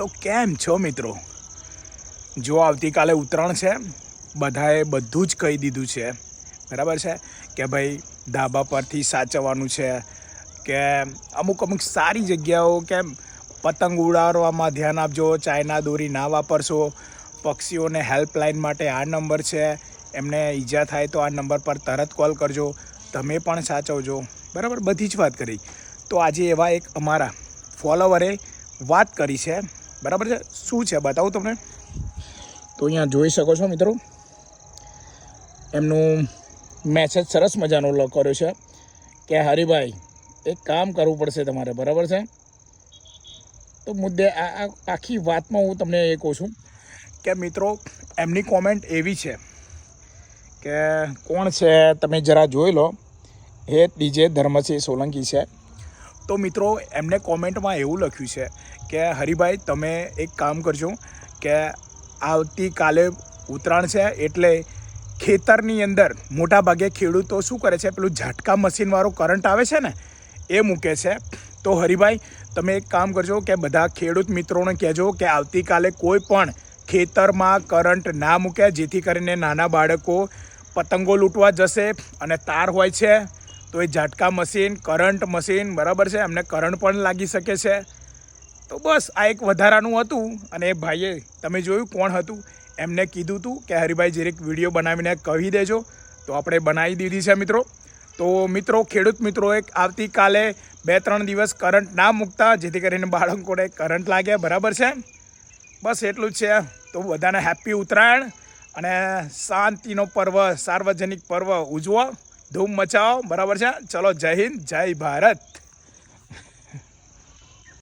તો કેમ છો મિત્રો? જો આવતીકાલે ઉત્તરાયણ છે, બધાએ બધું જ કહી દીધું છે, બરાબર છે કે ભાઈ ધાબા પરથી સાચવવાનું છે, કે અમુક સારી જગ્યાઓ કેમ પતંગ ઉડાડવામાં ધ્યાન આપજો, ચાઇના દોરી ના વાપરશો, પક્ષીઓને હેલ્પલાઇન માટે આ નંબર છે, એમને ઈજા થાય તો આ નંબર પર તરત કોલ કરજો, તમે પણ સાચવજો, બરાબર બધી જ વાત કરી. તો આજે એવા એક અમારા ફોલોવરે વાત કરી છે, બરાબર છે. શું છે બતાવું તમને. તો અહીંયા જોઈ શકો છો મિત્રો, એમનું મેસેજ સરસ મજાનો કર્યો છે કે હરિભાઈ એક કામ કરવું પડશે તમારે, બરાબર છે. તો મુદ્દે આ આખી વાતમાં હું તમને એ કહું છું કે મિત્રો એમની કોમેન્ટ એવી છે કે કોણ છે તમે જરા જોઈ લો, એ ડીજે ધર્મસિંહ સોલંકી છે. તો મિત્રો એમને કોમેન્ટમાં એવું લખ્યું છે કે હરિભાઈ તમે એક કામ કરજો કે આવતીકાલે ઉત્તરાયણ છે એટલે ખેતરની અંદર મોટા ભાગે ખેડૂતો શું કરે છે, પેલું ઝાટકા મશીનવાળો કરંટ આવે છે ને એ મૂકે છે. તો હરિભાઈ તમે એક કામ કરજો કે બધા ખેડૂત મિત્રોને કહેજો કે આવતીકાલે કોઈ પણ ખેતરમાં કરંટ ના મૂકે, જેથી કરીને નાના બાળકો પતંગો લૂંટવા જશે અને તાર હોય છે તો એ ઝાટકા મશીન કરંટ મશીન, બરાબર છે, એમને કરંટ પણ લાગી શકે છે. તો બસ આ એક વધારાનું હતું. અને એ ભાઈએ તમે જોયું કોણ હતું, એમને કીધું હતું કે હરિભાઈ જરીક વિડીયો બનાવીને કહી દેજો, તો આપણે બનાવી દીધી છે મિત્રો. તો મિત્રો ખેડૂત મિત્રો એક આવતીકાલે 2-3 દિવસ કરંટ ના મૂકતા, જેથી કરીને બાળકોને કરંટ લાગે, બરાબર છે. બસ એટલું જ છે. તો બધાને હેપી ઉત્તરાયણ અને શાંતિનો પર્વ, સાર્વજનિક પર્વ ઉજવો, ધૂમ મચાવો, બરાબર છે. ચલો જય હિન્દ, જય ભારત.